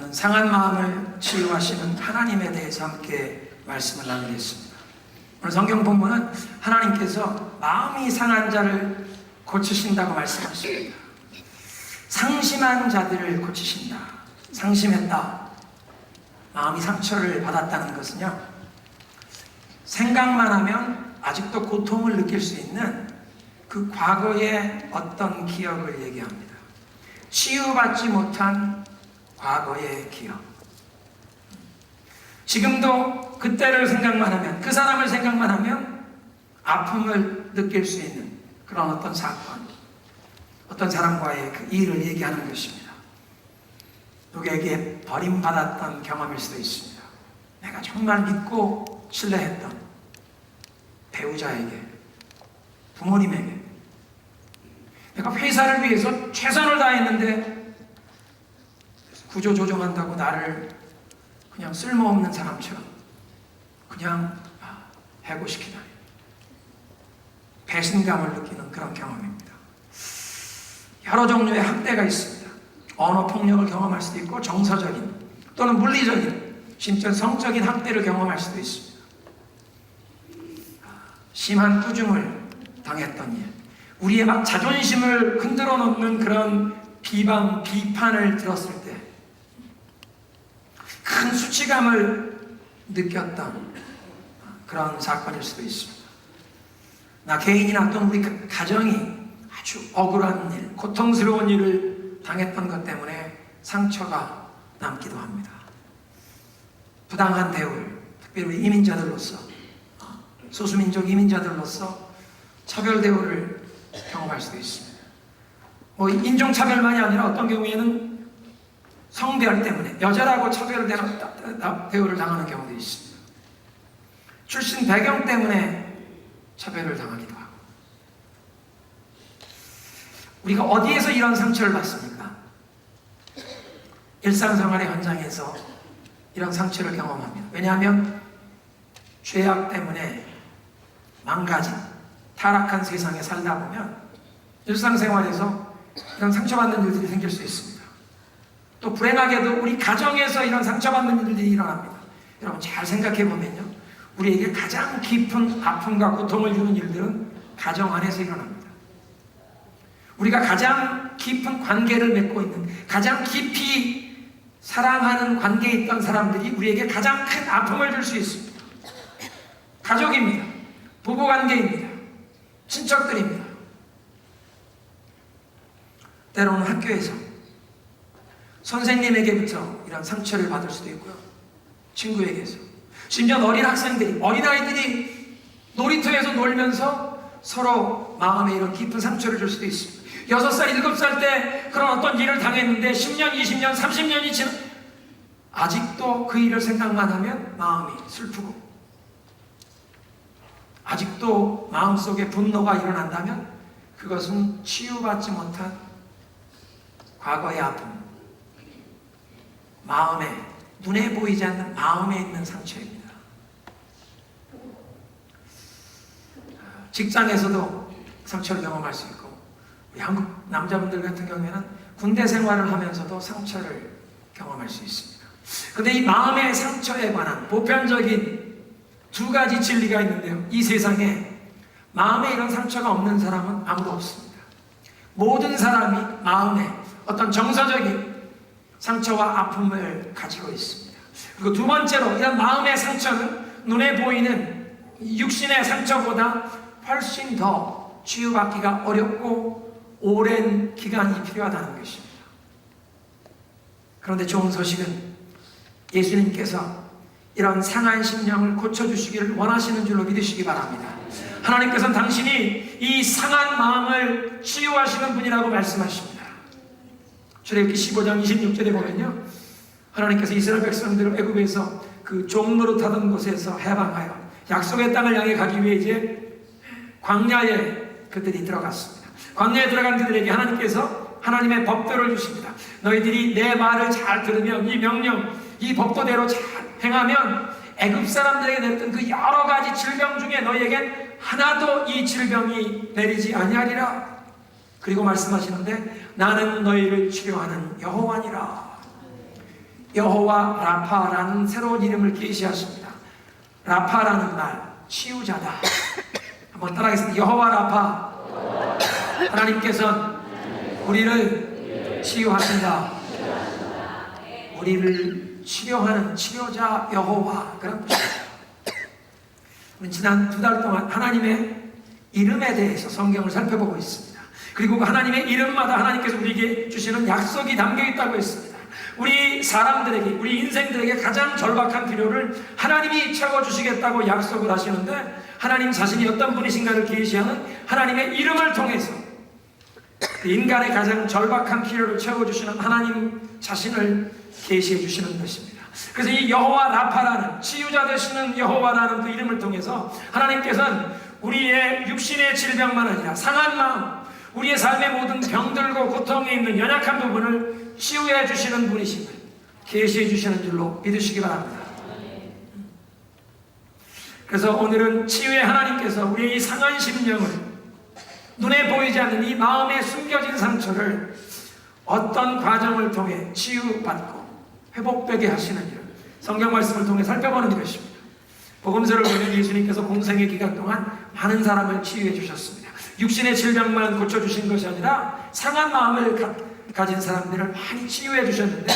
오늘은 상한 마음을 치유하시는 하나님에 대해서 함께 말씀을 나누겠습니다. 오늘 성경 본문은 하나님께서 마음이 상한 자를 고치신다고 말씀하십니다. 상심한 자들을 고치신다. 상심했다. 마음이 상처를 받았다는 것은요, 생각만 하면 아직도 고통을 느낄 수 있는 그 과거의 어떤 기억을 얘기합니다. 치유받지 못한 과거의 기억. 지금도 그때를 생각만 하면, 그 사람을 생각만 하면 아픔을 느낄 수 있는 그런 어떤 사건, 어떤 사람과의 그 일을 얘기하는 것입니다. 누구에게 버림받았던 경험일 수도 있습니다. 내가 정말 믿고 신뢰했던 배우자에게, 부모님에게, 내가 회사를 위해서 최선을 다했는데 구조조정한다고 나를 그냥 쓸모없는 사람처럼 그냥 해고시키다니, 배신감을 느끼는 그런 경험입니다. 여러 종류의 학대가 있습니다. 언어폭력을 경험할 수도 있고, 정서적인 또는 물리적인, 심지어 성적인 학대를 경험할 수도 있습니다. 심한 꾸중을 당했던 일, 우리의 막 자존심을 흔들어 놓는 그런 비방, 비판을 들었을 때 큰 수치감을 느꼈던 그런 사건일 수도 있습니다. 나 개인이나 또는 우리 가정이 아주 억울한 일, 고통스러운 일을 당했던 것 때문에 상처가 남기도 합니다. 부당한 대우를, 특별히 우리 이민자들로서, 소수민족 이민자들로서 차별 대우를 경험할 수도 있습니다. 인종차별만이 아니라 어떤 경우에는 성별 때문에 여자라고 대우를 당하는 경우도 있습니다. 출신 배경 때문에 차별을 당하기도 하고. 우리가 어디에서 이런 상처를 받습니까? 일상생활의 현장에서 이런 상처를 경험합니다. 왜냐하면 죄악 때문에 망가진, 타락한 세상에 살다 보면 일상생활에서 이런 상처받는 일들이 생길 수 있습니다. 또 불행하게도 우리 가정에서 이런 상처받는 일들이 일어납니다. 여러분 잘 생각해 보면요, 우리에게 가장 깊은 아픔과 고통을 주는 일들은 가정 안에서 일어납니다. 우리가 가장 깊은 관계를 맺고 있는, 가장 깊이 사랑하는 관계에 있던 사람들이 우리에게 가장 큰 아픔을 줄 수 있습니다. 가족입니다. 부부관계입니다. 친척들입니다. 때로는 학교에서 선생님에게부터 이런 상처를 받을 수도 있고요. 친구에게서. 심지어 어린 학생들이, 어린아이들이 놀이터에서 놀면서 서로 마음에 이런 깊은 상처를 줄 수도 있습니다. 6살, 7살 때 그런 어떤 일을 당했는데 10년, 20년, 30년이 지나 아직도 그 일을 생각만 하면 마음이 슬프고, 아직도 마음속에 분노가 일어난다면 그것은 치유받지 못한 과거의 아픔, 마음에, 눈에 보이지 않는 마음에 있는 상처입니다. 직장에서도 상처를 경험할 수 있고, 우리 한국 남자분들 같은 경우에는 군대 생활을 하면서도 상처를 경험할 수 있습니다. 그런데 이 마음의 상처에 관한 보편적인 2가지 진리가 있는데요, 이 세상에 마음에 이런 상처가 없는 사람은 아무도 없습니다. 모든 사람이 마음에 어떤 정서적인 상처와 아픔을 가지고 있습니다. 그리고 두 번째로, 이런 마음의 상처는 눈에 보이는 육신의 상처보다 훨씬 더 치유받기가 어렵고 오랜 기간이 필요하다는 것입니다. 그런데 좋은 소식은 예수님께서 이런 상한 심령을 고쳐주시기를 원하시는 줄로 믿으시기 바랍니다. 하나님께서는 당신이 이 상한 마음을 치유하시는 분이라고 말씀하십니다. 출애굽기 15장 26절에 보면요, 하나님께서 이스라엘 백성들을 애굽에서 그 종노릇하던 곳에서 해방하여 약속의 땅을 향해 가기 위해 이제 광야에 그들이 들어갔습니다. 광야에 들어간 그들에게 하나님께서 하나님의 법도를 주십니다. 너희들이 내 말을 잘 들으면, 이 명령, 이 법도대로 잘 행하면 애굽 사람들에게 내렸던 그 여러 가지 질병 중에 너희에겐 하나도 이 질병이 내리지 아니하리라. 그리고 말씀하시는데 나는 너희를 치료하는 여호와니라. 여호와 라파라는 새로운 이름을 계시하십니다. 라파라는 말, 치유자다. 한번 따라하겠습니다. 여호와 라파, 하나님께서는 우리를 치유하신다. 우리를 치료하는 치료자 여호와, 그런 뜻입니다. 지난 2달 동안 하나님의 이름에 대해서 성경을 살펴보고 있습니다. 그리고 그 하나님의 이름마다 하나님께서 우리에게 주시는 약속이 담겨 있다고 했습니다. 우리 사람들에게, 우리 인생들에게 가장 절박한 필요를 하나님이 채워주시겠다고 약속을 하시는데, 하나님 자신이 어떤 분이신가를 계시하는 하나님의 이름을 통해서 인간의 가장 절박한 필요를 채워주시는 하나님 자신을 계시해 주시는 것입니다. 그래서 이 여호와 라파라는, 치유자 되시는 여호와라는 그 이름을 통해서 하나님께서는 우리의 육신의 질병만 아니라 상한 마음, 우리의 삶의 모든 병들고 고통에 있는 연약한 부분을 치유해 주시는 분이심을 계시해 주시는 줄로 믿으시기 바랍니다. 그래서 오늘은 치유의 하나님께서 우리의 이 상한 심령을, 눈에 보이지 않는 이 마음에 숨겨진 상처를 어떤 과정을 통해 치유받고 회복되게 하시는 일, 성경 말씀을 통해 살펴보는 것입니다. 복음서를 보면 예수님께서 공생의 기간 동안 많은 사람을 치유해 주셨습니다. 육신의 질병만 고쳐주신 것이 아니라 상한 마음을 가진 사람들을 많이 치유해 주셨는데,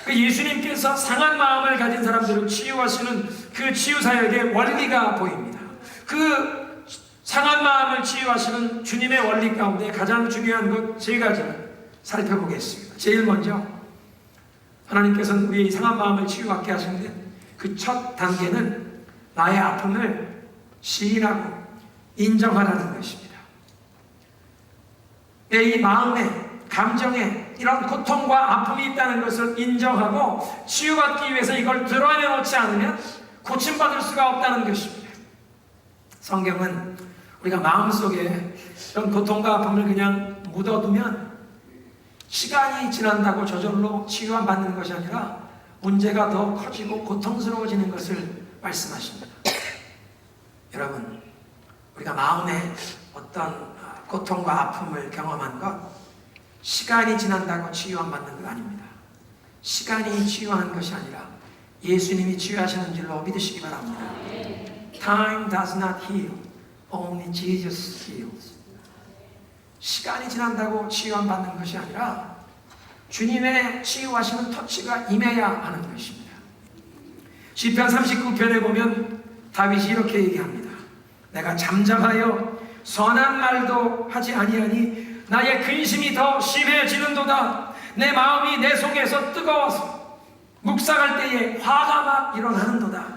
그 예수님께서 상한 마음을 가진 사람들을 치유하시는 그 치유 사역의 원리가 보입니다. 그 상한 마음을 치유하시는 주님의 원리 가운데 가장 중요한 것 3가지를 살펴보겠습니다. 제일 먼저 하나님께서는 우리의 상한 마음을 치유받게 하시는데, 그 첫 단계는 나의 아픔을 시인하고 인정하라는 것입니다. 내 이 마음에, 감정에 이런 고통과 아픔이 있다는 것을 인정하고 치유받기 위해서 이걸 드러내놓지 않으면 고침받을 수가 없다는 것입니다. 성경은 우리가 마음속에 이런 고통과 아픔을 그냥 묻어두면 시간이 지난다고 저절로 치유받는 것이 아니라 문제가 더 커지고 고통스러워지는 것을 말씀하십니다. 여러분, 우리가 마음에 어떤 고통과 아픔을 경험한 것, 시간이 지난다고 치유받는 것 아닙니다. 시간이 치유하는 것이 아니라 예수님이 치유하시는 줄로 믿으시기 바랍니다. Time does not heal, only Jesus heals. 시간이 지난다고 치유받는 것이 아니라 주님의 치유하시는 터치가 임해야 하는 것입니다. 시편 39편에 보면 다윗이 이렇게 얘기합니다. 내가 잠잠하여 선한 말도 하지 아니하니 나의 근심이 더 심해지는도다. 내 마음이 내 속에서 뜨거워서 묵상할 때에 화가 막 일어나는도다.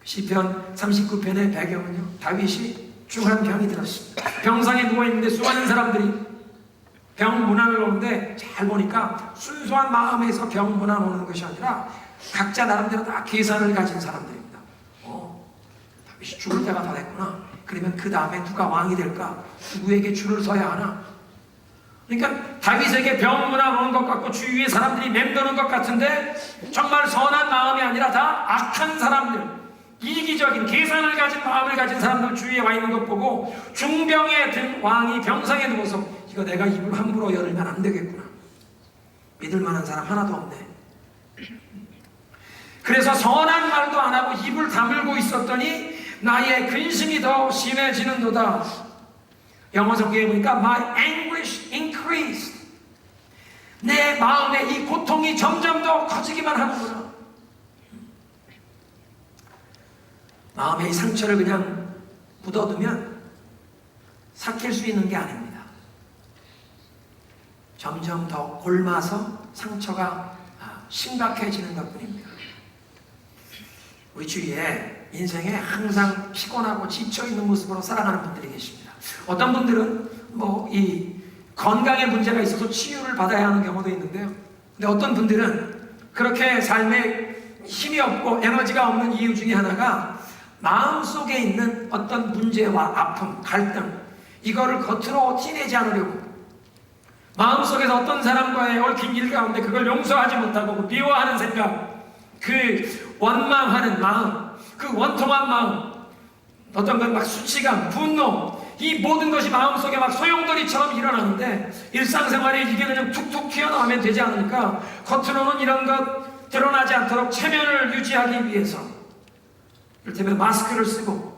시편 39편의 배경은요, 다윗이 중한 병이 들었습니다. 병상에 누워있는데 수많은 사람들이 병 문안을 오는데, 잘 보니까 순수한 마음에서 병 문안 오는 것이 아니라 각자 나름대로 다 계산을 가진 사람들입니다. 다윗이 죽을 때가 다 됐구나. 그러면 그 다음에 누가 왕이 될까? 누구에게 줄을 서야 하나? 그러니까 다윗에게 병 문안 오는 것 같고 주위에 사람들이 맴도는 것 같은데, 정말 선한 마음이 아니라 다 악한 사람들, 이기적인 계산을 가진 마음을 가진 사람들 주위에 와 있는 것 보고 중병에 든 왕이 병상에 누워서 이거 내가 입을 함부로 열면 안 되겠구나. 믿을 만한 사람 하나도 없네. 그래서 선한 말도 안 하고 입을 다물고 있었더니 나의 근심이 더 심해지는도다. 영어 성경에 보니까 My anguish increased. 내 마음의 이 고통이 점점 더 커지기만 하는구나. 마음의 이 상처를 그냥 묻어두면 삭힐 수 있는 게 아닙니다. 점점 더 골마서 상처가 심각해지는 것뿐입니다. 우리 주위에 인생에 항상 피곤하고 지쳐있는 모습으로 살아가는 분들이 계십니다. 어떤 분들은 이 건강에 문제가 있어서 치유를 받아야 하는 경우도 있는데요. 근데 어떤 분들은 그렇게 삶에 힘이 없고 에너지가 없는 이유 중에 하나가 마음속에 있는 어떤 문제와 아픔, 갈등, 이거를 겉으로 티내지 않으려고 마음속에서 어떤 사람과의 얽힌 일 가운데 그걸 용서하지 못하고 미워하는 생각, 그 원망하는 마음, 그 원통한 마음, 어떤 건 막 수치감, 분노, 이 모든 것이 마음속에 막 소용돌이처럼 일어나는데 일상생활에 이게 그냥 툭툭 튀어나오면 되지 않으니까 겉으로는 이런 것 드러나지 않도록 체면을 유지하기 위해서 이를테면 마스크를 쓰고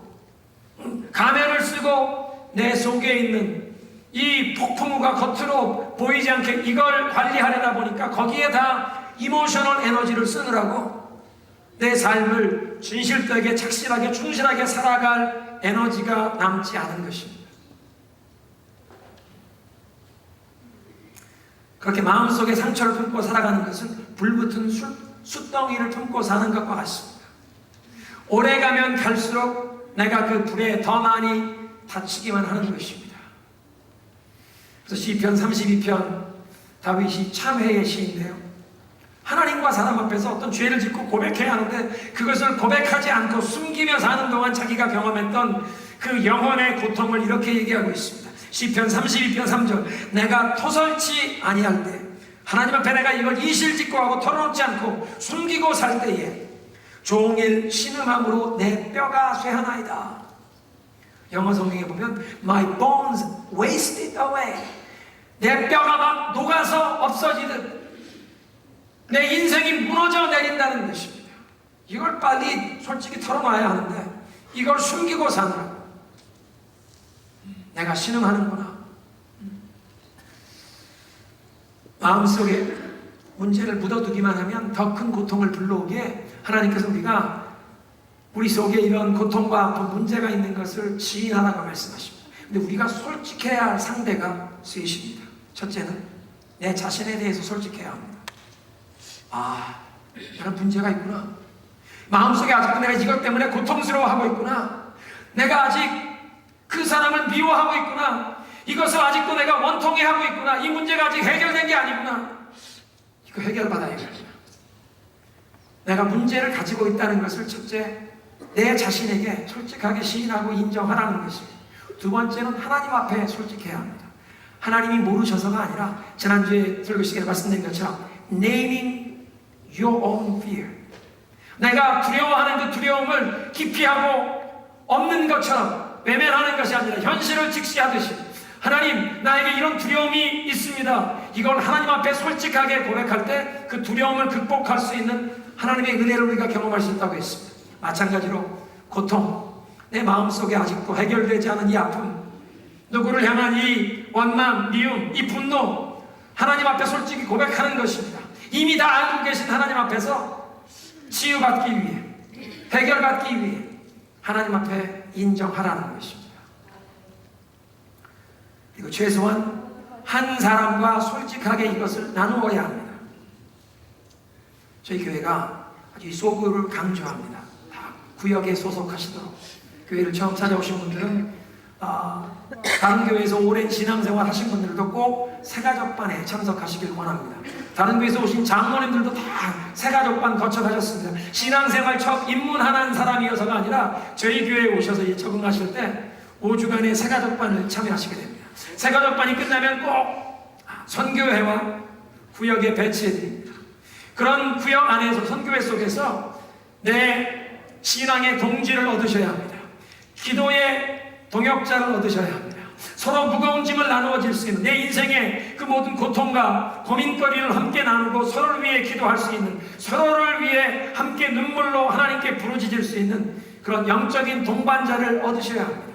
가면을 쓰고 내 속에 있는 이 폭풍우가 겉으로 보이지 않게 이걸 관리하려다 보니까 거기에 다 이모셔널 에너지를 쓰느라고 내 삶을 진실되게 착실하게 충실하게 살아갈 에너지가 남지 않은 것입니다. 그렇게 마음속에 상처를 품고 살아가는 것은 불붙은 숯덩이를 품고 사는 것과 같습니다. 오래가면 갈수록 내가 그 불에 더 많이 다치기만 하는 것입니다. 그래서 시편 32편 다윗이 참회의 시인데요, 하나님과 사람 앞에서 어떤 죄를 짓고 고백해야 하는데 그것을 고백하지 않고 숨기며 사는 동안 자기가 경험했던 그 영혼의 고통을 이렇게 얘기하고 있습니다. 시편 32편 3절, 내가 토설치 아니할 때, 하나님 앞에 내가 이걸 이실직고 하고 털어놓지 않고 숨기고 살 때에 종일 신음함으로 내 뼈가 쇠하나이다. 영어 성경에 보면 My bones wasted away, 내 뼈가 막 녹아서 없어지듯 내 인생이 무너져 내린다는 것입니다. 이걸 빨리 솔직히 털어놔야 하는데 이걸 숨기고 사느라고 내가 신음하는구나. 마음속에 문제를 묻어두기만 하면 더 큰 고통을 불러오게 하나님께서 우리 속에 이런 고통과 아픈 문제가 있는 것을 지인하라고 말씀하십니다. 근데 우리가 솔직해야 할 상대가 셋입니다. 첫째는 내 자신에 대해서 솔직해야 합니다. 나는 문제가 있구나. 마음속에 아직도 내가 이것 때문에 고통스러워하고 있구나. 내가 아직 그 사람을 미워하고 있구나. 이것을 아직도 내가 원통해하고 있구나. 이 문제가 아직 해결된 게 아니구나. 이거 해결받아야겠구나. 내가 문제를 가지고 있다는 것을 첫째 내 자신에게 솔직하게 시인하고 인정하라는 것입니다. 두 번째는 하나님 앞에 솔직해야 합니다. 하나님이 모르셔서가 아니라 지난주에 설교 시간에 말씀드린 것처럼 naming your own fear, 내가 두려워하는 그 두려움을 기피하고 없는 것처럼 외면하는 것이 아니라 현실을 직시하듯이 하나님, 나에게 이런 두려움이 있습니다. 이걸 하나님 앞에 솔직하게 고백할 때 그 두려움을 극복할 수 있는 하나님의 은혜를 우리가 경험할 수 있다고 했습니다. 마찬가지로 고통, 내 마음속에 아직도 해결되지 않은 이 아픔, 누구를 향한 이 원망, 미움, 이 분노, 하나님 앞에 솔직히 고백하는 것입니다. 이미 다 알고 계신 하나님 앞에서 치유받기 위해, 해결받기 위해 하나님 앞에 인정하라는 것입니다. 그리고 최소한 한 사람과 솔직하게 이것을 나누어야 합니다. 저희 교회가 아주 이 소구를 강조합니다. 다 구역에 소속하시도록. 교회를 처음 찾아오신 분들은 다른 교회에서 오랜 신앙생활 하신 분들도 꼭 새가족반에 참석하시길 원합니다. 다른 교회에서 오신 장로님들도 다 새가족반 거쳐가셨습니다. 신앙생활 처음 입문하는 사람이어서가 아니라 저희 교회에 오셔서 적응하실 때 5주간의 새가족반을 참여하시게 됩니다. 새가족반이 끝나면 꼭 선교회와 구역에 배치해드립니다. 그런 구역 안에서 선교회 속에서 내 신앙의 동지를 얻으셔야 합니다. 기도의 동역자를 얻으셔야 합니다. 서로 무거운 짐을 나누어질 수 있는, 내 인생의 그 모든 고통과 고민거리를 함께 나누고 서로를 위해 기도할 수 있는, 서로를 위해 함께 눈물로 하나님께 부르짖을 수 있는 그런 영적인 동반자를 얻으셔야 합니다.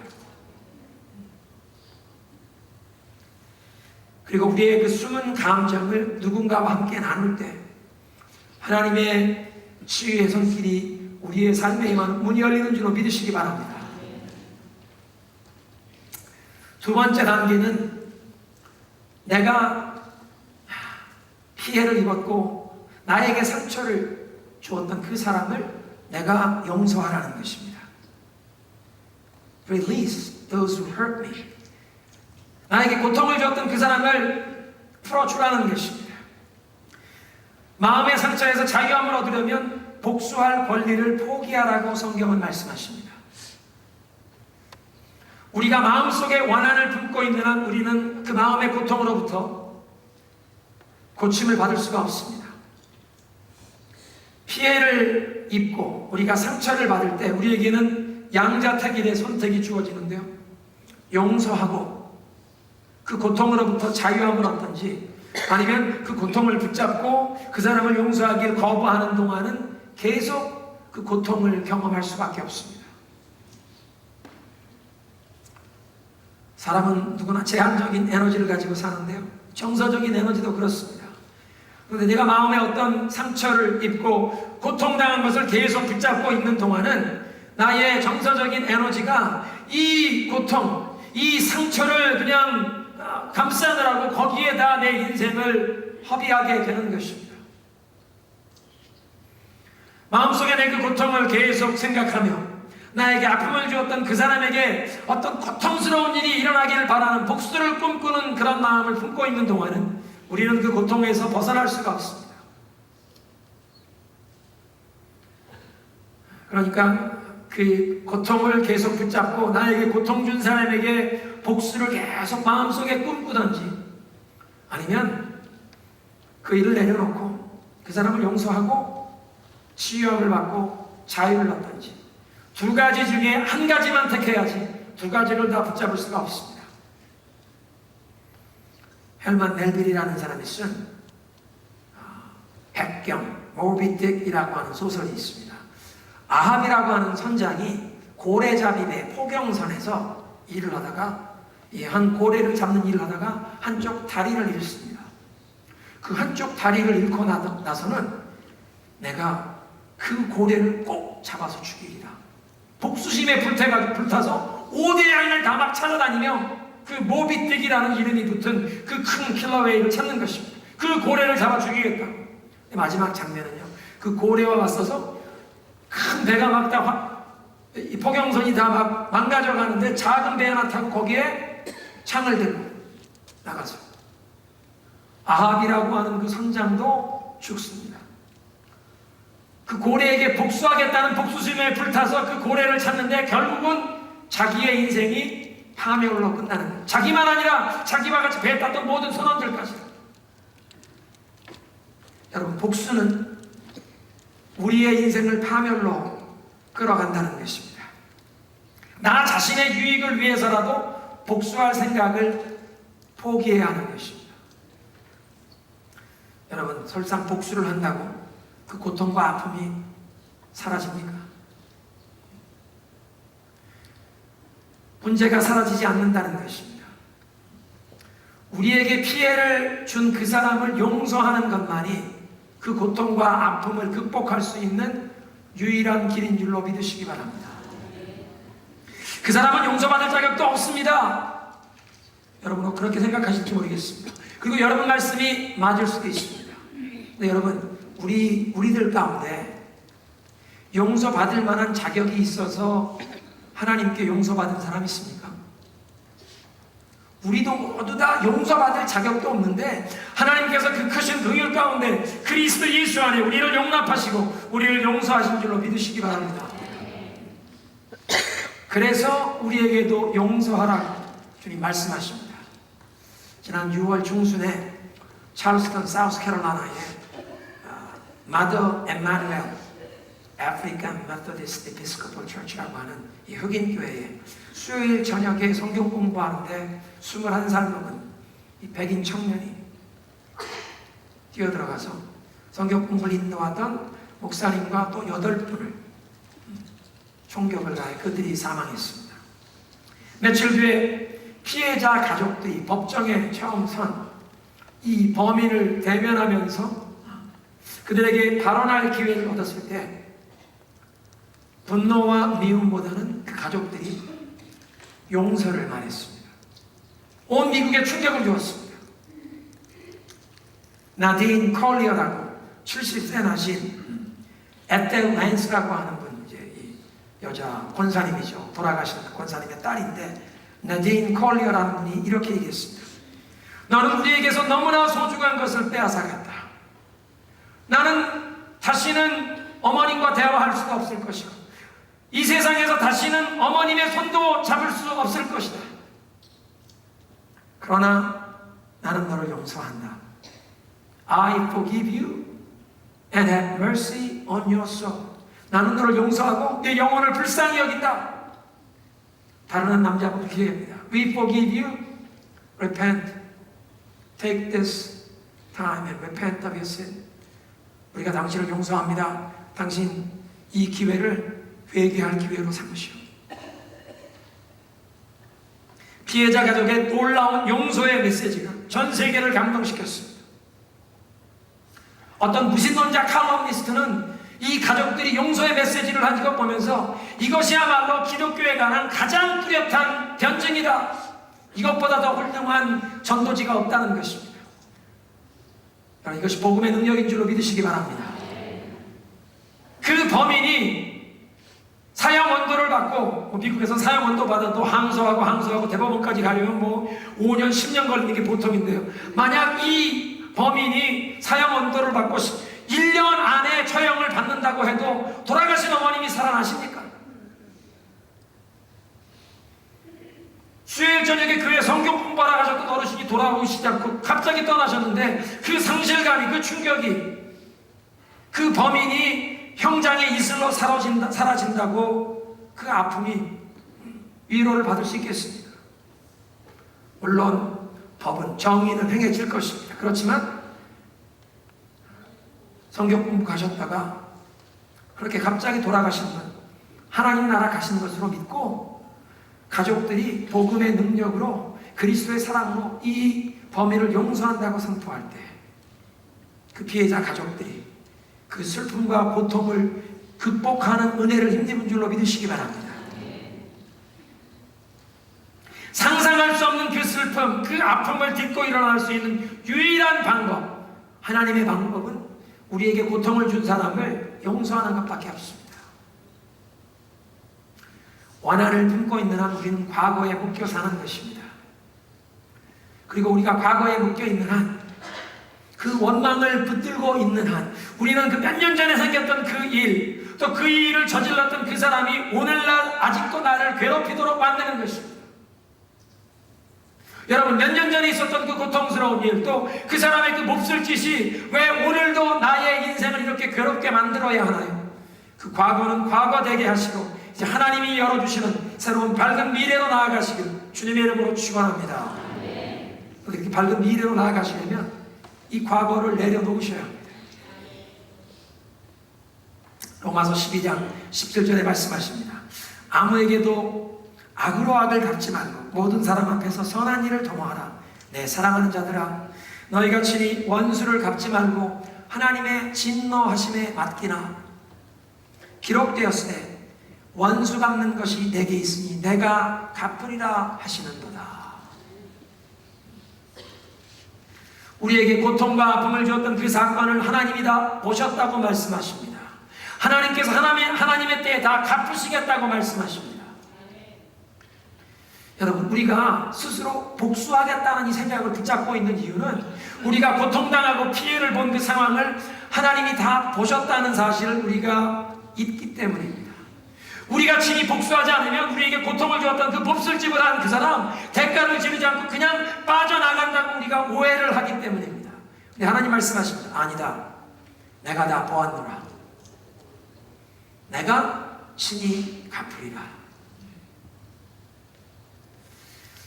그리고 우리의 그 숨은 감정을 누군가와 함께 나눌 때 하나님의 치유의 손길이 우리의 삶에 임하는 문이 열리는 줄로 믿으시기 바랍니다. 두 번째 단계는 내가 피해를 입었고 나에게 상처를 주었던 그 사람을 내가 용서하라는 것입니다. Release those who hurt me. 나에게 고통을 줬던 그 사람을 풀어주라는 것입니다. 마음의 상처에서 자유함을 얻으려면 복수할 권리를 포기하라고 성경은 말씀하십니다. 우리가 마음속에 원한을 품고 있는 한 우리는 그 마음의 고통으로부터 고침을 받을 수가 없습니다. 피해를 입고 우리가 상처를 받을 때 우리에게는 양자택일의 선택이 주어지는데요. 용서하고 그 고통으로부터 자유함을 얻든지, 아니면 그 고통을 붙잡고 그 사람을 용서하기를 거부하는 동안은 계속 그 고통을 경험할 수밖에 없습니다. 사람은 누구나 제한적인 에너지를 가지고 사는데요, 정서적인 에너지도 그렇습니다. 그런데 내가 마음에 어떤 상처를 입고 고통당한 것을 계속 붙잡고 있는 동안은 나의 정서적인 에너지가 이 고통, 이 상처를 그냥 감싸느라고 거기에다 내 인생을 허비하게 되는 것입니다. 마음속에 내 그 고통을 계속 생각하며 나에게 아픔을 주었던 그 사람에게 어떤 고통스러운 일이 일어나기를 바라는 복수를 꿈꾸는 그런 마음을 품고 있는 동안은 우리는 그 고통에서 벗어날 수가 없습니다. 그러니까 그 고통을 계속 붙잡고 나에게 고통 준 사람에게 복수를 계속 마음속에 꿈꾸든지, 아니면 그 일을 내려놓고 그 사람을 용서하고 치유함을 받고 자유를 얻든지, 두 가지 중에 한 가지만 택해야지 두 가지를 다 붙잡을 수가 없습니다. 헬만 멜빌이라는 사람이 쓴 백경, 모비 딕이라고 하는 소설이 있습니다. 아합이라고 하는 선장이 고래잡이배 포경선에서 일을 하다가 한 고래를 잡는 일을 하다가 한쪽 다리를 잃습니다. 그 한쪽 다리를 잃고 나서는 내가 그 고래를 꼭 잡아서 죽이리라. 복수심에 불타서 5대 양을 다 막 찾아다니며 그 모비딕이라는 이름이 붙은 그 큰 킬러웨이를 찾는 것입니다. 그 고래를 잡아 죽이겠다. 마지막 장면은요, 그 고래와 맞서서 큰 배가 막 다 이 포경선이 다 막 망가져 가는데 작은 배 하나 타고 거기에 창을 들고 나가서 아합이라고 하는 그 선장도 죽습니다. 그 고래에게 복수하겠다는 복수심에 불타서 그 고래를 찾는데 결국은 자기의 인생이 파멸로 끝나는 거예요. 자기만 아니라 자기와 같이 배에 탔던 모든 선원들까지. 여러분, 복수는 우리의 인생을 파멸로 끌어간다는 것입니다. 나 자신의 유익을 위해서라도 복수할 생각을 포기해야 하는 것입니다. 여러분, 설상 복수를 한다고 그 고통과 아픔이 사라집니까? 문제가 사라지지 않는다는 것입니다. 우리에게 피해를 준 그 사람을 용서하는 것만이 그 고통과 아픔을 극복할 수 있는 유일한 길인 줄로 믿으시기 바랍니다. 그 사람은 용서받을 자격도 없습니다. 여러분, 그렇게 생각하실지 모르겠습니다. 그리고 여러분 말씀이 맞을 수도 있습니다. 근데 여러분, 우리들 가운데 용서받을 만한 자격이 있어서 하나님께 용서받은 사람이 있습니까? 우리도 모두 다 용서받을 자격도 없는데 하나님께서 그 크신 긍휼 가운데 그리스도 예수 안에 우리를 용납하시고 우리를 용서하신 줄로 믿으시기 바랍니다. 그래서 우리에게도 용서하라고 주님 말씀하십니다. 지난 6월 중순에 찰스턴 사우스캐롤라이나의 마더 엠마누엘 아프리칸 메소디스트 에피스코폴 처치라고 하는 이 흑인 교회에 수요일 저녁에 성경 공부하는데 21살 먹은 이 백인 청년이 뛰어들어가서 성경 공부를 인도하던 목사님과 또 8분을 총격을 가해 그들이 사망했습니다. 며칠 뒤에 피해자 가족들이 법정에 처음 선 이 범인을 대면하면서 그들에게 발언할 기회를 얻었을 때 분노와 미움보다는 그 가족들이 용서를 말했습니다. 온 미국에 충격을 주었습니다. 나딘 컬리어라고 70세 나신 에텔 랜스라고 하는 분, 이제 이 여자 권사님이죠. 돌아가신 권사님의 딸인데, 나딘 컬리어라는 분이 이렇게 얘기했습니다. 너는 우리에게서 너무나 소중한 것을 빼앗아갔다. 나는 다시는 어머님과 대화할 수가 없을 것이고 이 세상에서 다시는 어머님의 손도 잡을 수 없을 것이다. 그러나 나는 너를 용서한다. I forgive you and have mercy on your soul. 나는 너를 용서하고 내 영혼을 불쌍히 여긴다. 다른 한 남자분 기회입니다. We forgive you. Repent. Take this time and repent of your sin. 우리가 당신을 용서합니다. 당신 이 기회를 회개할 기회로 삼으시오. 피해자 가족의 놀라운 용서의 메시지가 전 세계를 감동시켰습니다. 어떤 무신론자 칼럼니스트는 이 가족들이 용서의 메시지를 한 것 보면서 이것이야말로 기독교에 관한 가장 뚜렷한 변증이다. 이것보다 더 훌륭한 전도지가 없다는 것입니다. 이것이 복음의 능력인 줄로 믿으시기 바랍니다. 그 범인이 사형 원도를 받고, 미국에서 사형 원도 받아도 항소하고 대법원까지 가려면 5년, 10년 걸리는 게 보통인데요. 만약 이 범인이 사형 원도를 받고 1년 안에 처형을 받는다고 해도 돌아가신 어머님이 살아나십니까? 수요일 저녁에 교회 성경 공부하러 가셨던 어르신이 돌아오시지 않고 갑자기 떠나셨는데 그 상실감이, 그 충격이, 그 범인이 형장의 이슬로 사라진다고 그 아픔이 위로를 받을 수 있겠습니까? 물론 법은, 정의는 행해질 것입니다. 그렇지만 성경 공부 가셨다가 그렇게 갑자기 돌아가신 분, 하나님 나라 가신 것으로 믿고 가족들이 복음의 능력으로, 그리스도의 사랑으로 이 범인을 용서한다고 선포할 때 그 피해자 가족들이 그 슬픔과 고통을 극복하는 은혜를 힘입은 줄로 믿으시기 바랍니다. 상상할 수 없는 그 슬픔, 그 아픔을 딛고 일어날 수 있는 유일한 방법, 하나님의 방법은 우리에게 고통을 준 사람을 용서하는 것밖에 없습니다. 원한을 품고 있는 한 우리는 과거에 묶여 사는 것입니다. 그리고 우리가 과거에 묶여 있는 한, 그 원망을 붙들고 있는 한, 우리는 그 몇 년 전에 생겼던 그 일, 또 그 일을 저질렀던 그 사람이 오늘날 아직도 나를 괴롭히도록 만드는 것입니다. 여러분, 몇 년 전에 있었던 그 고통스러운 일, 또 그 사람의 그 몹쓸 짓이 왜 오늘도 나의 인생을 이렇게 괴롭게 만들어야 하나요? 그 과거는 과거되게 하시고 이제 하나님이 열어주시는 새로운 밝은 미래로 나아가시길 주님의 이름으로 축원합니다. 그렇게 밝은 미래로 나아가시려면 이 과거를 내려놓으셔야 합니다. 로마서 12장 17절에 말씀하십니다. 아무에게도 악으로 악을 갚지 말고 모든 사람 앞에서 선한 일을 도모하라. 내 사랑하는 자들아, 너희가 친히 원수를 갚지 말고 하나님의 진노하심에 맡기나. 기록되었으되 원수 갚는 것이 내게 있으니 내가 갚으리라 하시는도다. 우리에게 고통과 아픔을 주었던 그 사건을 하나님이 다 보셨다고 말씀하십니다. 하나님께서 하나님의 때에 다 갚으시겠다고 말씀하십니다. 여러분, 우리가 스스로 복수하겠다는 이 생각을 붙잡고 있는 이유는 우리가 고통당하고 피해를 본 그 상황을 하나님이 다 보셨다는 사실을 우리가 잊기 때문입니다. 우리가 친히 복수하지 않으면 우리에게 고통을 주었던 그 몹쓸짓을 한 그 사람 대가를 지르지 않고 그냥 빠져나간다고 우리가 오해를 하기 때문입니다. 근데 하나님 말씀하십니다. 아니다. 내가 다 보았노라. 내가 친히 갚으리라.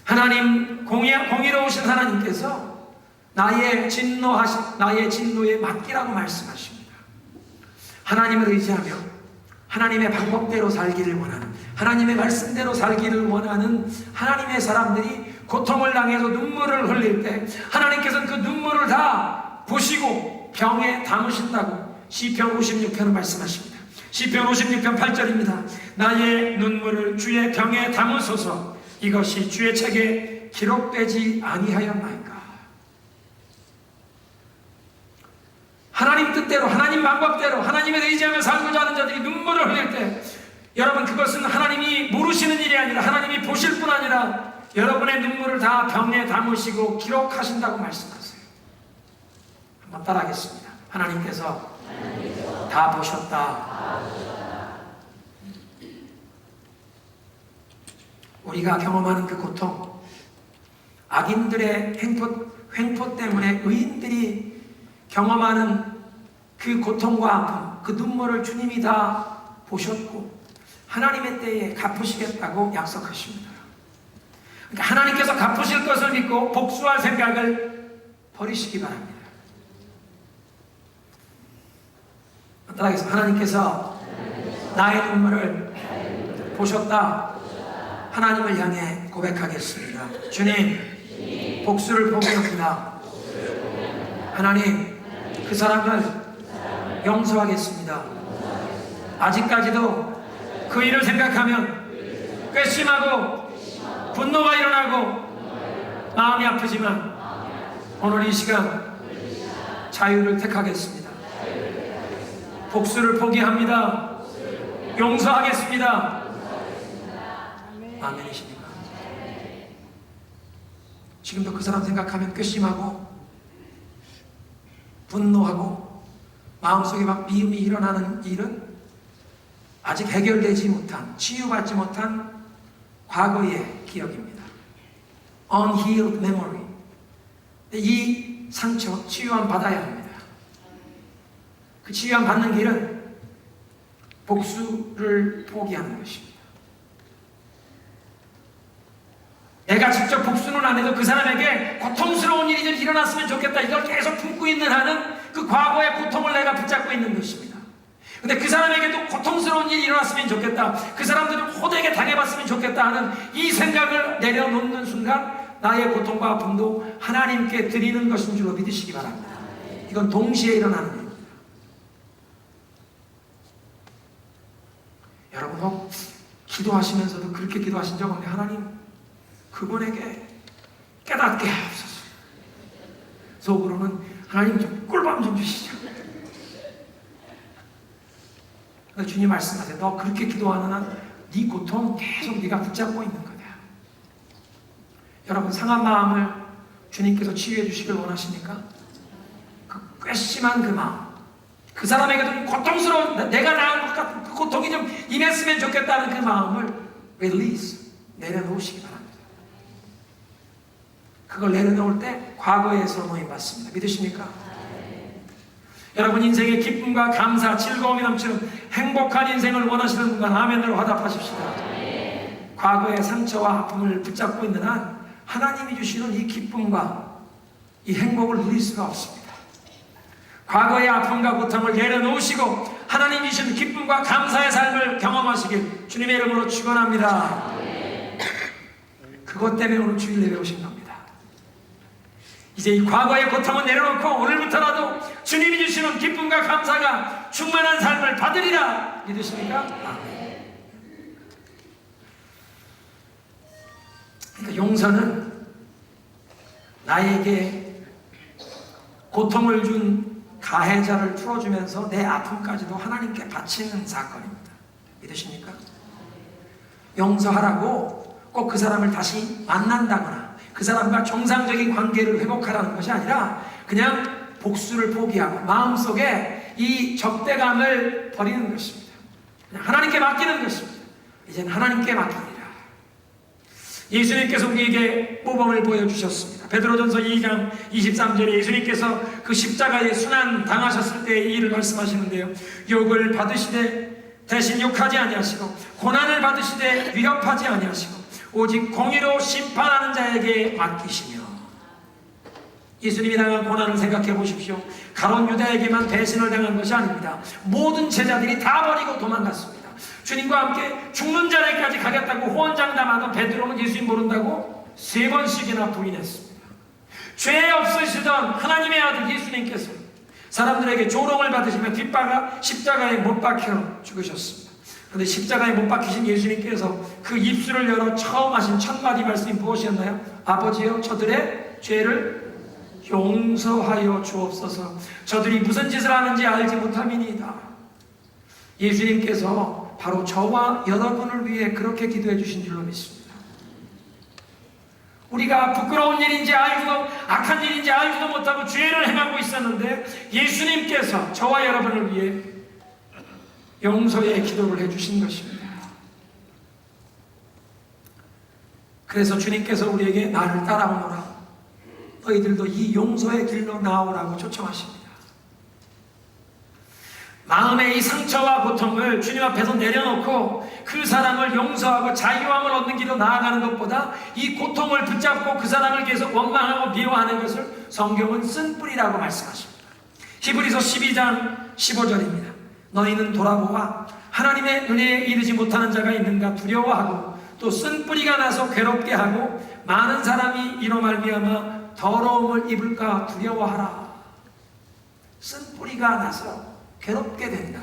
하나님, 공의로우신 하나님께서 나의 진노에 맡기라고 말씀하십니다. 하나님을 의지하며 하나님의 방법대로 살기를 원하는, 하나님의 말씀대로 살기를 원하는 하나님의 사람들이 고통을 당해서 눈물을 흘릴 때 하나님께서는 그 눈물을 다 보시고 병에 담으신다고 시편 56편은 말씀하십니다. 시편 56편 8절입니다. 나의 눈물을 주의 병에 담으소서. 이것이 주의 책에 기록되지 아니하였나이까. 하나님 뜻대로, 하나님 방법대로 하나님을 의지하며 살고자 하는 자들이 눈물을 흘릴 때 여러분, 그것은 하나님이 모르시는 일이 아니라 하나님이 보실 뿐 아니라 여러분의 눈물을 다 병에 담으시고 기록하신다고 말씀하세요. 한번 따라하겠습니다. 하나님께서 다 보셨다. 우리가 경험하는 그 고통, 악인들의 횡포 때문에 의인들이 경험하는 그 고통과 아픔, 그 눈물을 주님이 다 보셨고 하나님의 때에 갚으시겠다고 약속하십니다. 그러니까 하나님께서 갚으실 것을 믿고 복수할 생각을 버리시기 바랍니다. 따라해서 하나님께서 나의 눈물을 보셨다. 하나님을 향해 고백하겠습니다. 주님, 복수를 포기합니다. 하나님, 그 사람을 용서하겠습니다. 아직까지도 그 일을 생각하면 괘씸하고 분노가 일어나고 마음이 아프지만 오늘 이 시간 자유를 택하겠습니다. 복수를 포기합니다. 용서하겠습니다. 아멘이십니까? 지금도 그 사람 생각하면 괘씸하고 분노하고 마음속에 막 미움이 일어나는 일은 아직 해결되지 못한, 치유받지 못한 과거의 기억입니다. Unhealed memory. 이 상처 치유함 받아야 합니다. 그 치유함 받는 길은 복수를 포기하는 것입니다. 내가 직접 복수는 안 해도 그 사람에게 고통스러운 일이 좀 일어났으면 좋겠다, 이걸 계속 품고 있는 한은 그 과거의 고통을 내가 붙잡고 있는 것입니다. 근데 그 사람에게도 고통스러운 일이 일어났으면 좋겠다, 그 사람도 좀 호되게 당해봤으면 좋겠다 하는 이 생각을 내려놓는 순간 나의 고통과 아픔도 하나님께 드리는 것인 줄로 믿으시기 바랍니다. 이건 동시에 일어나는 일입니다. 여러분 혹 기도하시면서도 그렇게 기도하신 적 없나요? 하나님, 그분에게 깨닫게 하옵소서. 속으로는 하나님 좀 꿀밤 좀 주시죠. 근데 주님 말씀하세요. 너 그렇게 기도하는 한 네 고통 계속 네가 붙잡고 있는 거다. 여러분 상한 마음을 주님께서 치유해 주시길 원하십니까? 그 괘씸한 그 마음, 그 사람에게도 좀 고통스러운, 내가 나은 것 같은 그 고통이 좀 임했으면 좋겠다는 그 마음을 release, 내려놓으시기 바랍니다. 그걸 내려놓을 때 과거에서 모임받습니다. 믿으십니까? 여러분 인생의 기쁨과 감사, 즐거움이 넘치는 행복한 인생을 원하시는 분간 아멘으로 화답하십시다. 과거의 상처와 아픔을 붙잡고 있는 한 하나님이 주시는 이 기쁨과 이 행복을 누릴 수가 없습니다. 과거의 아픔과 고통을 내려놓으시고 하나님이 주시는 기쁨과 감사의 삶을 경험하시길 주님의 이름으로 축원합니다. 그것 때문에 오늘 주일 예배 오신 겁니다. 이제 이 과거의 고통은 내려놓고 오늘부터라도 주님이 주시는 기쁨과 감사가 충만한 삶을 받으리라. 믿으십니까? 아멘. 그러니까 용서는 나에게 고통을 준 가해자를 풀어주면서 내 아픔까지도 하나님께 바치는 사건입니다. 믿으십니까? 용서하라고 꼭 그 사람을 다시 만난다거나 그 사람과 정상적인 관계를 회복하라는 것이 아니라 그냥 복수를 포기하고 마음속에 이 적대감을 버리는 것입니다. 그냥 하나님께 맡기는 것입니다. 이제는 하나님께 맡깁니다. 예수님께서 우리에게 모범을 보여주셨습니다. 베드로전서 2장 23절에 예수님께서 그 십자가에 순환 당하셨을 때의 일을 말씀하시는데요. 욕을 받으시되 대신 욕하지 아니하시고 고난을 받으시되 위협하지 아니하시고 오직 공의로 심판하는 자에게 맡기시며. 예수님이 당한 고난을 생각해 보십시오. 가론 유다에게만 배신을 당한 것이 아닙니다. 모든 제자들이 다 버리고 도망갔습니다. 주님과 함께 죽는 자리까지 가겠다고 호언장담하던 베드로는 예수님 모른다고 3번씩이나 부인했습니다. 죄 없으시던 하나님의 아들 예수님께서 사람들에게 조롱을 받으시며 뒷바가 십자가에 못 박혀 죽으셨습니다. 그런데 십자가에 못 박히신 예수님께서 그 입술을 열어 처음 하신 첫 마디 말씀이 무엇이었나요? 아버지여, 저들의 죄를 용서하여 주옵소서. 저들이 무슨 짓을 하는지 알지 못함이니이다. 예수님께서 바로 저와 여러분을 위해 그렇게 기도해 주신 줄로 믿습니다. 우리가 부끄러운 일인지 알지도, 악한 일인지 알지도 못하고 죄를 행하고 있었는데 예수님께서 저와 여러분을 위해 용서의 기도를 해주신 것입니다. 그래서 주님께서 우리에게 나를 따라오너라, 너희들도 이 용서의 길로 나오라고 초청하십니다. 마음의 이 상처와 고통을 주님 앞에서 내려놓고 그 사람을 용서하고 자유함을 얻는 길로 나아가는 것보다 이 고통을 붙잡고 그 사람을 계속 원망하고 미워하는 것을 성경은 쓴뿌리라고 말씀하십니다. 히브리서 12장 15절입니다. 너희는 돌아보아 하나님의 은혜에 이르지 못하는 자가 있는가 두려워하고 또 쓴뿌리가 나서 괴롭게 하고 많은 사람이 이로 말미암아 더러움을 입을까 두려워하라. 쓴뿌리가 나서 괴롭게 된다.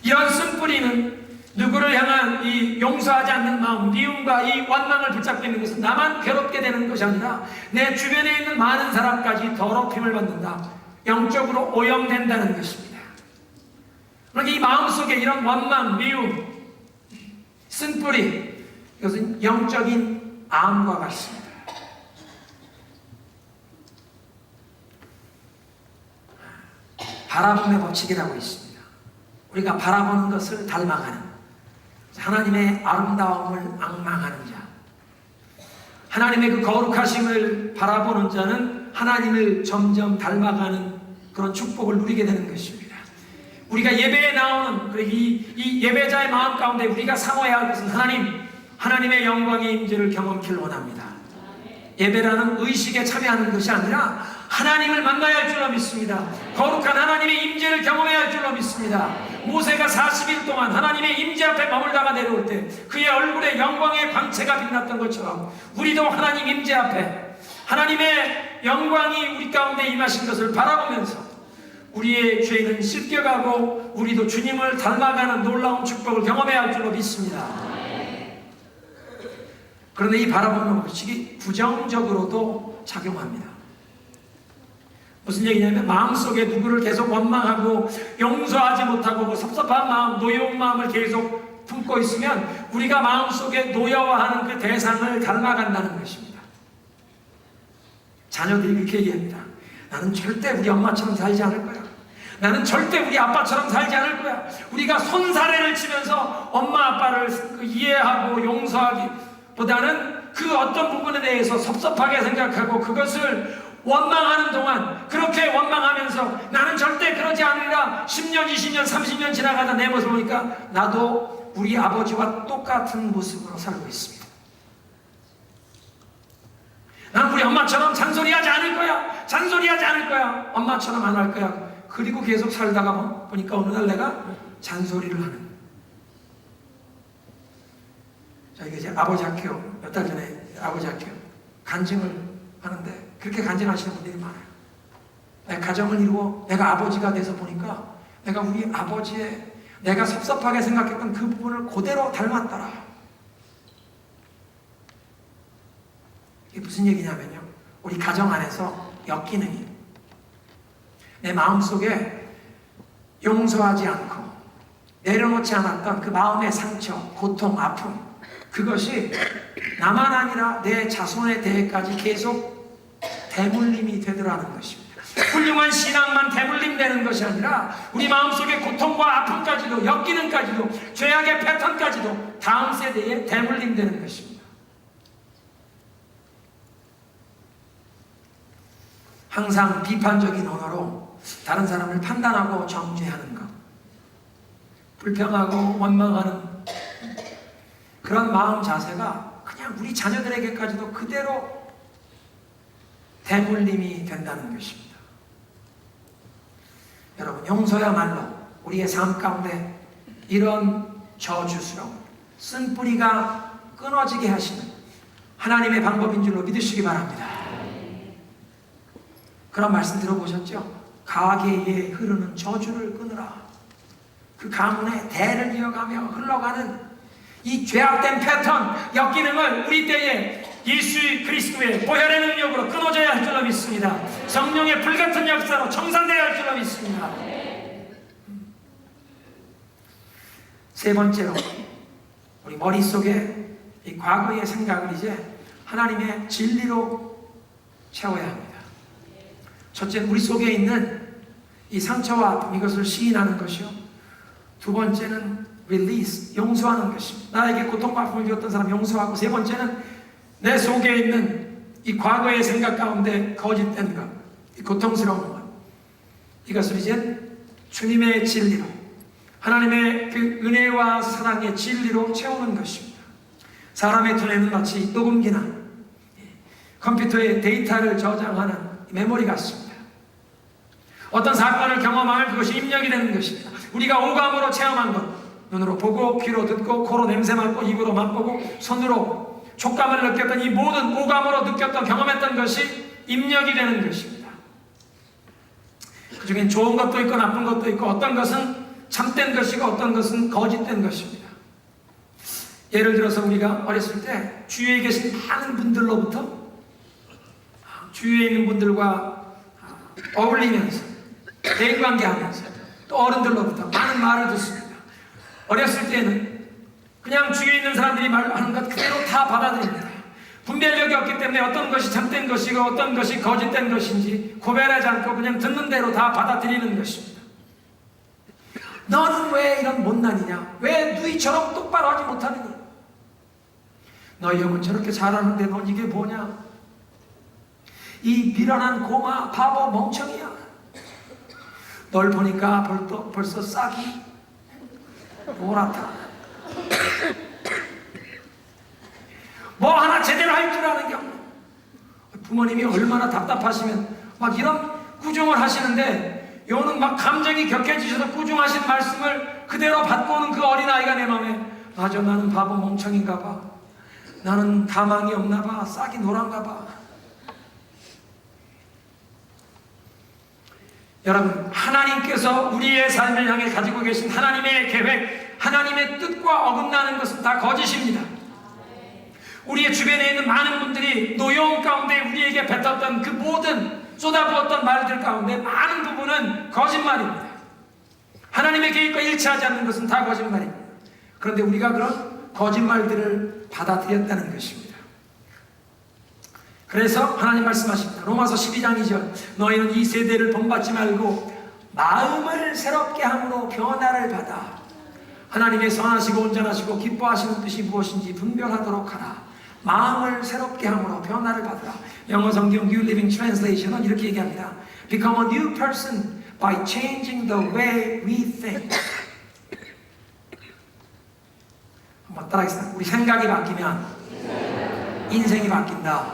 이런 쓴뿌리는 누구를 향한 이 용서하지 않는 마음, 미움과 이 원망을 붙잡고 있는 것은 나만 괴롭게 되는 것이 아니라 내 주변에 있는 많은 사람까지 더럽힘을 받는다. 영적으로 오염된다는 것입니다. 그러니까 이 마음속에 이런 원망, 미움, 쓴뿌리, 이것은 영적인 암과 같습니다. 바라봄의 법칙이라고 있습니다. 우리가 바라보는 것을 닮아가는, 하나님의 아름다움을 앙망하는 자, 하나님의 그 거룩하심을 바라보는 자는 하나님을 점점 닮아가는 그런 축복을 누리게 되는 것입니다. 우리가 예배에 나오는 이 예배자의 마음 가운데 우리가 사모해야 할 것은 하나님의 영광의 임재를 경험키를 원합니다. 예배라는 의식에 참여하는 것이 아니라 하나님을 만나야 할 줄로 믿습니다. 거룩한 하나님의 임재를 경험해야 할 줄로 믿습니다. 모세가 40일 동안 하나님의 임재 앞에 머물다가 내려올 때 그의 얼굴에 영광의 광채가 빛났던 것처럼 우리도 하나님 임재 앞에 하나님의 영광이 우리 가운데 임하신 것을 바라보면서 우리의 죄는 씻겨가고 우리도 주님을 닮아가는 놀라운 축복을 경험해야 할 줄로 믿습니다. 그런데 이 바라보는 법칙이 부정적으로도 작용합니다. 무슨 얘기냐면 마음속에 누구를 계속 원망하고 용서하지 못하고 그 섭섭한 마음, 노여운 마음을 계속 품고 있으면 우리가 마음속에 노여워하는 그 대상을 닮아간다는 것입니다. 자녀들이 그렇게 얘기합니다. 나는 절대 우리 엄마처럼 살지 않을 거야. 나는 절대 우리 아빠처럼 살지 않을 거야. 우리가 손사래를 치면서 엄마 아빠를 이해하고 용서하기보다는 그 어떤 부분에 대해서 섭섭하게 생각하고 그것을 원망하는 동안 그렇게 원망하면서 나는 절대 그러지 않으리라 10년, 20년, 30년 지나가다 내 모습을 보니까 나도 우리 아버지와 똑같은 모습으로 살고 있습니다. 나는 우리 엄마처럼 잔소리하지 않을 거야. 잔소리하지 않을 거야. 엄마처럼 안 할 거야. 그리고 계속 살다가 보니까 어느 날 내가 잔소리를 하는. 저희가 이제 아버지 학교 몇 달 전에 아버지 학교 간증을 하는데 그렇게 간증하시는 분들이 많아요. 내 가정을 이루어 내가 아버지가 돼서 보니까 내가 우리 아버지의 내가 섭섭하게 생각했던 그 부분을 그대로 닮았더라. 이게 무슨 얘기냐면요. 우리 가정 안에서 역기능이 내 마음속에 용서하지 않고 내려놓지 않았던 그 마음의 상처, 고통, 아픔 그것이 나만 아니라 내 자손에 대해까지 계속 대물림이 되더라는 것입니다. 훌륭한 신앙만 대물림되는 것이 아니라 우리 마음속의 고통과 아픔까지도 역기능까지도 죄악의 패턴까지도 다음 세대에 대물림되는 것입니다. 항상 비판적인 언어로 다른 사람을 판단하고 정죄하는 것, 불평하고 원망하는 그런 마음 자세가 그냥 우리 자녀들에게까지도 그대로 대물림이 된다는 것입니다. 여러분, 용서야말로 우리의 삶 가운데 이런 저주스러운 쓴뿌리가 끊어지게 하시는 하나님의 방법인 줄로 믿으시기 바랍니다. 그런 말씀 들어보셨죠? 가계에 흐르는 저주를 끊으라. 그 가문의 대를 이어가며 흘러가는 이 죄악된 패턴, 역기능을 우리 때에 예수 그리스도의 보혈의 능력으로 끊어져야 할 줄로 믿습니다. 성령의 불같은 역사로 청산되어야 할 줄로 믿습니다. 세 번째로 우리 머릿속에 이 과거의 생각을 이제 하나님의 진리로 채워야 합니다. 첫째, 우리 속에 있는 이 상처와 아픔 이것을 시인하는 것이요. 두 번째는 release, 용서하는 것입니다. 나에게 고통과 아픔을 주었던 사람 용서하고, 세 번째는 내 속에 있는 이 과거의 생각 가운데 거짓된 것, 이 고통스러운 것 이것을 이제 주님의 진리로, 하나님의 그 은혜와 사랑의 진리로 채우는 것입니다. 사람의 두뇌는 마치 녹음기나 컴퓨터에 데이터를 저장하는 메모리 같습니다. 어떤 사건을 경험하면 그것이 입력이 되는 것입니다. 우리가 오감으로 체험한 것, 눈으로 보고, 귀로 듣고, 코로 냄새 맡고, 입으로 맛보고, 손으로 촉감을 느꼈던 이 모든 오감으로 느꼈던, 경험했던 것이 입력이 되는 것입니다. 그 중엔 좋은 것도 있고 나쁜 것도 있고, 어떤 것은 참된 것이고 어떤 것은 거짓된 것입니다. 예를 들어서 우리가 어렸을 때 주위에 계신 많은 분들로부터, 주위에 있는 분들과 어울리면서 대인관계하면서 또 어른들로부터 많은 말을 듣습니다. 어렸을 때는 그냥 주위에 있는 사람들이 말하는 것 그대로 다 받아들입니다. 분별력이 없기 때문에 어떤 것이 참된 것이고 어떤 것이 거짓된 것인지 구별하지 않고 그냥 듣는 대로 다 받아들이는 것입니다. 너는 왜 이런 못난이냐? 왜 누이처럼 똑바로 하지 못하느냐? 너희 형은 저렇게 잘하는데 넌 이게 뭐냐? 이 미련한 고마 바보 멍청이야. 널 보니까 벌써 싹이 노랗다. 뭐 하나 제대로 할 줄 아는 게 없네. 부모님이 얼마나 답답하시면 막 이런 꾸중을 하시는데, 요는 막 감정이 격해지셔서 꾸중하신 말씀을 그대로 받고 오는 그 어린아이가 내 마음에, 맞아, 나는 바보 멍청인가 봐. 나는 가망이 없나 봐. 싹이 노란가 봐. 여러분, 하나님께서 우리의 삶을 향해 가지고 계신 하나님의 계획, 하나님의 뜻과 어긋나는 것은 다 거짓입니다. 우리의 주변에 있는 많은 분들이 노여움 가운데 우리에게 뱉었던 그 모든 쏟아부었던 말들 가운데 많은 부분은 거짓말입니다. 하나님의 계획과 일치하지 않는 것은 다 거짓말입니다. 그런데 우리가 그런 거짓말들을 받아들였다는 것입니다. 그래서 하나님 말씀하십니다. 로마서 12장 2절, 너희는 이 세대를 본받지 말고 마음을 새롭게 함으로 변화를 받아 하나님의 선하시고 온전하시고 기뻐하시는 뜻이 무엇인지 분별하도록 하라. 마음을 새롭게 함으로 변화를 받으라. 영어 성경 New Living Translation은 이렇게 얘기합니다. Become a new person by changing the way we think. 한번 따라하겠습니다. 우리 생각이 바뀌면 인생이 바뀐다.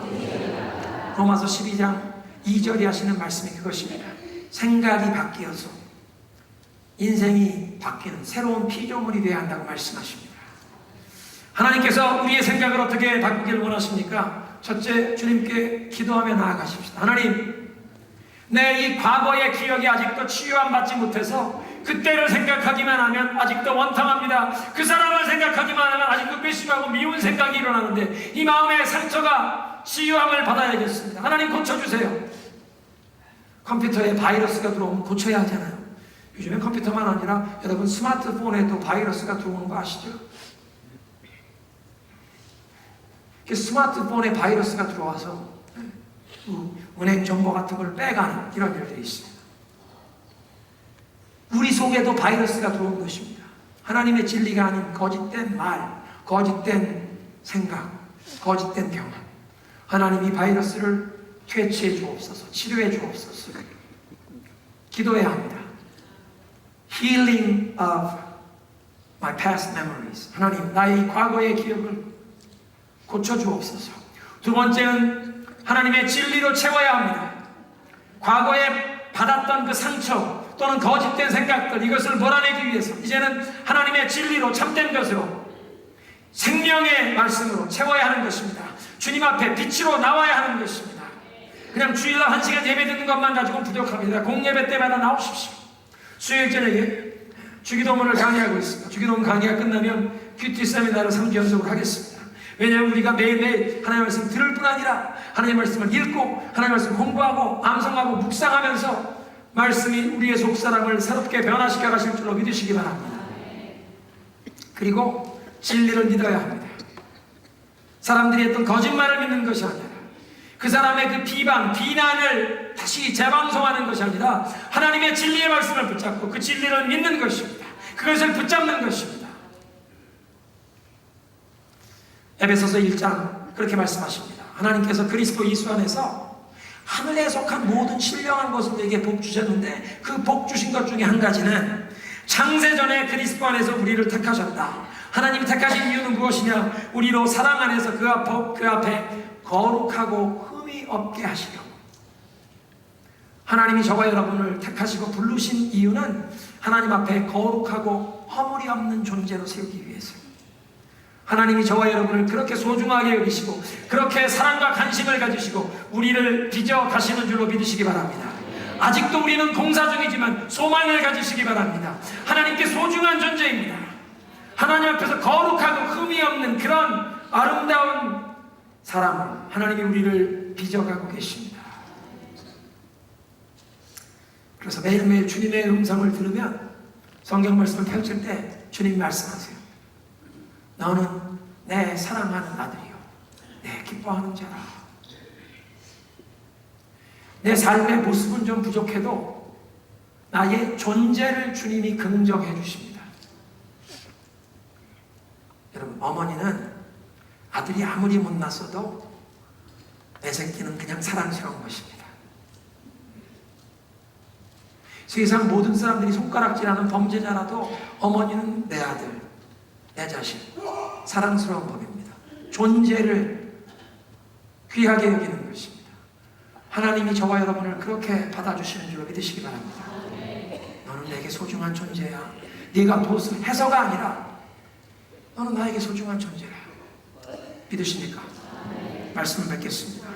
로마서 12장 2절이 하시는 말씀이 그것입니다. 생각이 바뀌어서 인생이 바뀌는 새로운 피조물이 되어야 한다고 말씀하십니다. 하나님께서 우리의 생각을 어떻게 바꾸기를 원하십니까? 첫째, 주님께 기도하며 나아가십시다. 하나님, 내 이 과거의 기억이 아직도 치유함 받지 못해서 그때를 생각하기만 하면 아직도 원통합니다. 그 사람을 생각하기만 하면 아직도 괘씸하고 미운 생각이 일어나는데 이 마음의 상처가 치유함을 받아야겠습니다. 하나님 고쳐주세요. 컴퓨터에 바이러스가 들어오면 고쳐야 하잖아요. 요즘엔 컴퓨터만 아니라 여러분 스마트폰에도 바이러스가 들어오는 거 아시죠? 스마트폰에 바이러스가 들어와서 은행 정보 같은 걸 빼가는 이런 일들이 있습니다. 우리 속에도 바이러스가 들어온 것입니다. 하나님의 진리가 아닌 거짓된 말, 거짓된 생각, 거짓된 경험. 하나님 이 바이러스를 퇴치해 주옵소서, 치료해 주옵소서. 기도해야 합니다. Healing of my past memories. 하나님, 나의 과거의 기억을 고쳐주옵소서. 두 번째는 하나님의 진리로 채워야 합니다. 과거에 받았던 그 상처 또는 거짓된 생각들, 이것을 몰아내기 위해서 이제는 하나님의 진리로, 참된 것으로, 생명의 말씀으로 채워야 하는 것입니다. 주님 앞에 빛으로 나와야 하는 것입니다. 그냥 주일날 1시간 예배 듣는 것만 가지고는 부족합니다. 공예배 때마다 나오십시오. 수요일 저녁에 주기도문을 강의하고 있습니다. 주기도문 강의가 끝나면 큐티 세미나를 3주 연속으로 하겠습니다. 왜냐하면 우리가 매일매일 하나님의 말씀 들을 뿐 아니라 하나님의 말씀을 읽고 하나님의 말씀 공부하고 암송하고 묵상하면서 말씀이 우리의 속사람을 새롭게 변화시켜 가실 줄로 믿으시기 바랍니다. 그리고 진리를 믿어야 합니다. 사람들이 했던 거짓말을 믿는 것이 아니라 그 사람의 그 비방, 비난을 다시 재방송하는 것이 아니라 하나님의 진리의 말씀을 붙잡고 그 진리를 믿는 것입니다. 그것을 붙잡는 것입니다. 에베소서 1장 그렇게 말씀하십니다. 하나님께서 그리스도 예수 안에서 하늘에 속한 모든 신령한 것을 너에게 복 주셨는데 그 복 주신 것 중에 한 가지는 창세전에 그리스도 안에서 우리를 택하셨다. 하나님이 택하신 이유는 무엇이냐? 우리로 사랑 안에서 그 앞에 거룩하고 흠이 없게 하시려고. 하나님이 저와 여러분을 택하시고 부르신 이유는 하나님 앞에 거룩하고 허물이 없는 존재로 세우기 위해서. 하나님이 저와 여러분을 그렇게 소중하게 여기시고 그렇게 사랑과 관심을 가지시고 우리를 빚어 가시는 줄로 믿으시기 바랍니다. 아직도 우리는 공사 중이지만 소망을 가지시기 바랍니다. 하나님께 소중한 존재입니다. 하나님 앞에서 거룩하고 흠이 없는 그런 아름다운 사람을 하나님이 우리를 빚어가고 계십니다. 그래서 매일매일 주님의 음성을 들으면 성경 말씀을 펼칠 때 주님이 말씀하세요. 너는 내 사랑하는 아들이요 내 기뻐하는 자라. 내 삶의 모습은 좀 부족해도 나의 존재를 주님이 긍정해 주십니다. 여러분, 어머니는 아들이 아무리 못났어도 내 새끼는 그냥 사랑스러운 것입니다. 세상 모든 사람들이 손가락질하는 범죄자라도 어머니는 내 아들, 내 자식, 사랑스러운 법입니다. 존재를 귀하게 여기는 것입니다. 하나님이 저와 여러분을 그렇게 받아주시는 줄로 믿으시기 바랍니다. 너는 내게 소중한 존재야. 네가 무엇을 해서가 아니라 너는 나에게 소중한 존재야. 믿으십니까? 말씀을 뵙겠습니다.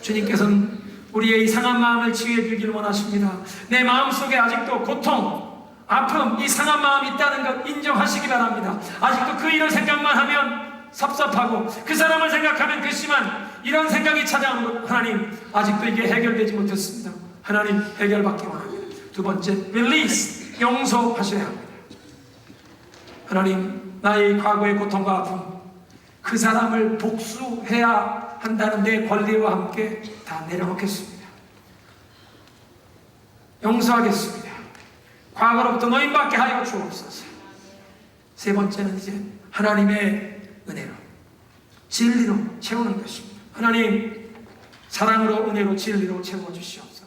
주님께서는 우리의 이 상한 마음을 치유해 주길 원하십니다. 내 마음속에 아직도 고통, 아픔, 이 상한 마음이 있다는 것 인정하시기 바랍니다. 아직도 그 일을 생각만 하면 섭섭하고 그 사람을 생각하면 괘씸한 이런 생각이 찾아오는 것, 하나님 아직도 이게 해결되지 못했습니다. 하나님 해결받기 원합니다. 두 번째, release, 용서하셔야 합니다. 하나님, 나의 과거의 고통과 아픔, 그 사람을 복수해야 한다는 내 권리와 함께 다 내려놓겠습니다. 용서하겠습니다. 과거로부터 노임받게 하여 주옵소서. 세 번째는 이제 하나님의 은혜로, 진리로 채우는 것입니다. 하나님, 사랑으로, 은혜로, 진리로 채워주시옵소서.